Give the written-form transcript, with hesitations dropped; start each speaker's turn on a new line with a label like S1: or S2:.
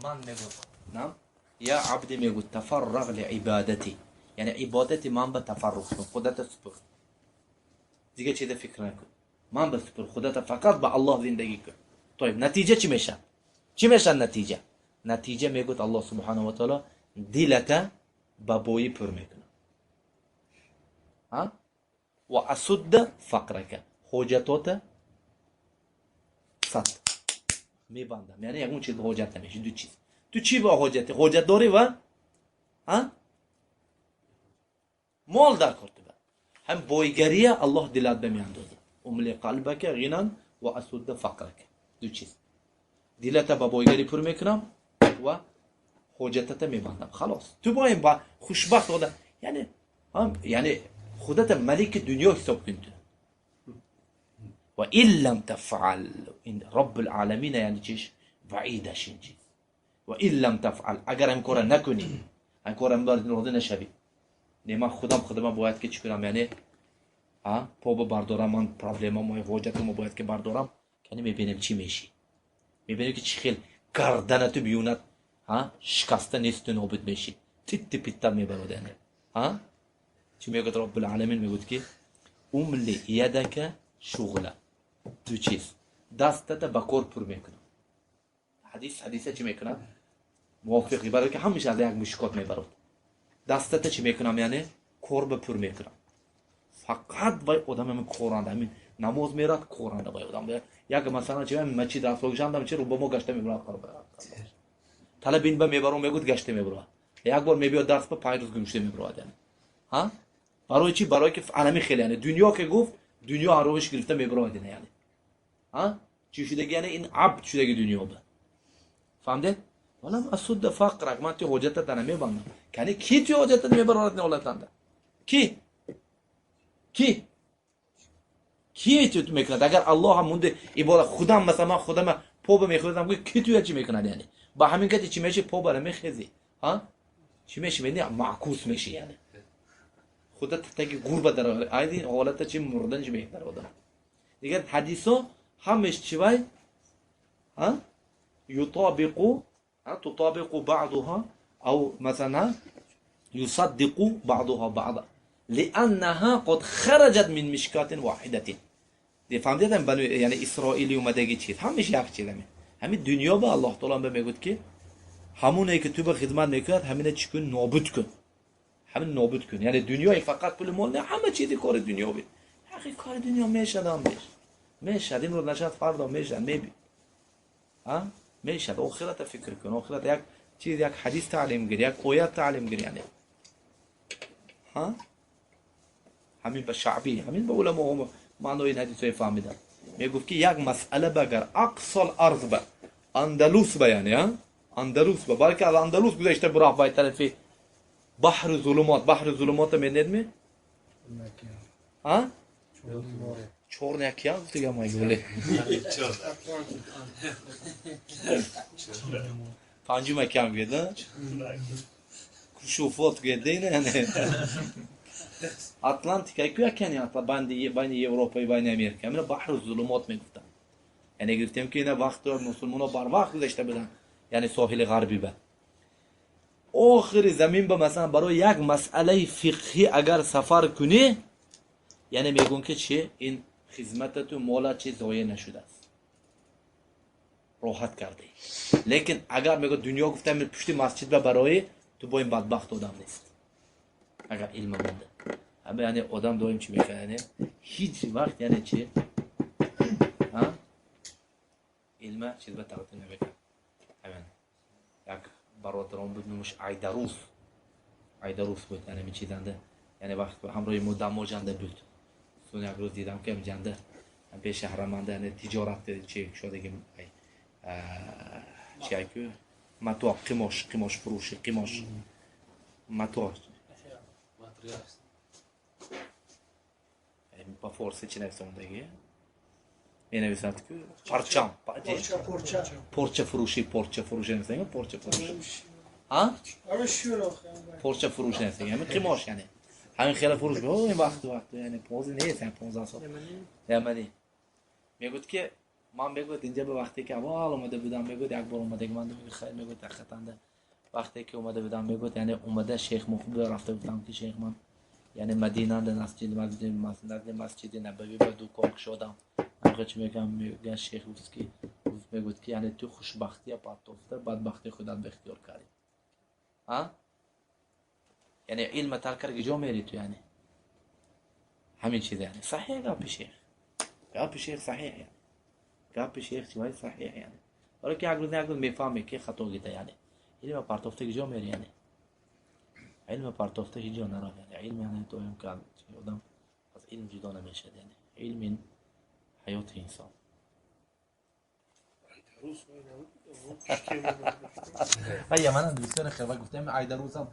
S1: من میگم نام یا عبد میگو تفرغ لعبادتی، یعنی عبادتی من به تفرغ کن، خودت سپر، دیگه چیز فکر نکن، من به سپر خودت فقط به الله زندگی کن. طيب نتیجه چی میشه؟ چی میشه نتیجه؟ نتیجه میگوید الله سبحانه و تعالی دلت با بوی پر میکنه، ها، و اسد فقرک، حاجتات سد میبندم، یعنی اون چیز حاجت نمیشه. دو چیز، تو چی با حاجت؟ حاجت داری و ها مال در کرده، هم بویگریه الله دلت بمیاندازه، املی قلبک غنا و اسد فقرک. دو چیز، دلت با بویگری پر میکنم و حاجتت میبندم، خلاص تو با این با خوشبخت خدا، یعنی خودت ملک دنیا حساب کن تو. و این لم تفعل، این رب العالمین یعنی چیش؟ وعیدش این چیز. و این لم تفعل، اگر این کار نکنی، این کار راضی نشوی، من خودم باید که چی کنم؟ یعنی پا بردارم، من پرابلمم و حاجتم باید که بردارم، یعنی میبینیم چی میشی، میبینیم که چی خیل گردنت بیوند شکسته نیست و نابود میشی، تیت پیتر میبرود. یعنی چی میگوید رب العالمین؟ میگوید که املی یدک شغله، دو چیز، دستت با کار پر میکنم. حدیثه چی میکنه؟ موافقی برای که همیشه از یک مشکات میبرد. دستت چی میکنم؟ یعنی کار به پر میکنم. فقط باید آدم همین کارنده، همین نماز میرد کارنده باید آدم. یک مثلا چی همین مچی دست بگشندم چی رو با ما گشته میبرد، طلب این با میبرم میگود گشته میبرد، یک بار میبیاد درس با 5 روز گمشته میبرد. یعنی برای چی؟ برای که عالمی خیلی، یعنی دنیا که گفت دنیا آروش گرفته میبرد، یعنی چی شده؟ یعنی این عبد شده دنیا به، فهمده؟ ولم اسد فقرک، من تو حاجتت نمیبندم. یعنی کی تو حاجتت میبرد نولتنده؟ کی تو میکند؟ اگر الله هم مونده عبادت خودم، مثلا من خودم پا میخوردم کی تو چی میکند؟ یعنی با همین که چی میشه؟ پا برای میخیزی، چی میشه؟ یعنی معکوس میشه، یعنی خودت تاگی گربه در این حالت چی مردنج میکنه آدم. دیگه حدیثا همش چی وای تطابق بعضها او مثلا يصدق بعضها بعضا لانها قد خرجت من مشکات واحده. دی فهمیدم بنو یعنی اسرائیلی اومدگی چیز همش یک چیز، همین دنیا به الله تعالی به میگه که همونایی که تو به خدمت میکرد همینه چیکن نابود کن، همین نابود کن. یعنی دنیای فقط پول مال نه، همه چیزی کار دنیا بی، حقیقت کار دنیا میشه دام میشه این رو نشد فردا میشه میبی میشه. آخرت فکر کن، آخرت یک چیز، یک حدیث تعلیم گیری، یک آیات تعلیم گیری، یعنی همین به شعبی، همین به علما هم معنای این حدیث رو فهمیدن. میگفت که یک مسئله بگر اقصى الارض به اندلس به، یعنی اندلس به، بلکه از اندلس گذشته براه باید طرفی بحر ظلمات می‌ندمی؟ چورنیکیان دیگه ما گوله. پنجم کم گیده؟ شوفات گیده نه؟ اتلانتیک که کنی اصلا بین اروپا و بین امریکا، من بحر ظلمات میگفتن. یعنی گفتم که اینا وقت مسلمان‌ها بر وقت گذشته بدن، یعنی ساحل غربی به. آخر زمین به مثلا برای یک مسئله فقهی اگر سفر کنی، یعنی میگون که چی؟ این خدمت تو مالت چی ضایع نشده است، راحت کرده. لیکن اگر میگه دنیا گفتم پشت مسجد به برای تو با این بدبخت آدم نیست، اگر علم مونده. همه یعنی آدم دایم چی میکنه؟ یعنی هیچ وقت یعنی چی؟ علم چیز به تقدیم نمیکنه. همین یک برادران بود نمش عیدروس بود، یعنی می چیزنده، یعنی وقت همراه مدام جنده بود. سون یک روز دیدم که جنده پیش حرمنده، یعنی تجارت چی شده که چی که متو قماش فروشی، قماش متو با فارسی چی نویسندگی؟ می نویسند که پرچم پرچه فروشی نویسند، پرچه فروشی پرچه فروش نویسند، همین قماش، یعنی همین خیلی فروش به این وقت یعنی 15 نیست، 15 سال یمنی. میگوید که من بگوید اینجا به وقتی که اول اومده بودم بگوید یک بار اومده که من میگم خیر میگوید تختنده وقتی که اومده بودم میگوید یعنی اومده شیخ مخبر رفته بودم که شیخ من یعنی مدینه در مسجد نبوی با دو کار شدم اگه چی میگم شیخ میگوید که یعنی تو خوشبختی پات افتاد بدبختی خودت به اختیار کردی ها یعنی علم ترک کردی جو میری تو یعنی همین چیز یعنی صحیح گپ شیخ صحیح یعنی گپ شیخ چیزای صحیح یعنی ولی که اگر نه میفهمی که خطا گیته یعنی علم پارتوفته جو میری یعنی علم پارتوفته هیچ جا نراه یعنی علم یعنی تو هم که آدم از علم جدا نمیشه یعنی علم این حیات انسان من منم دوستان خیلی گفتم ایدروس هم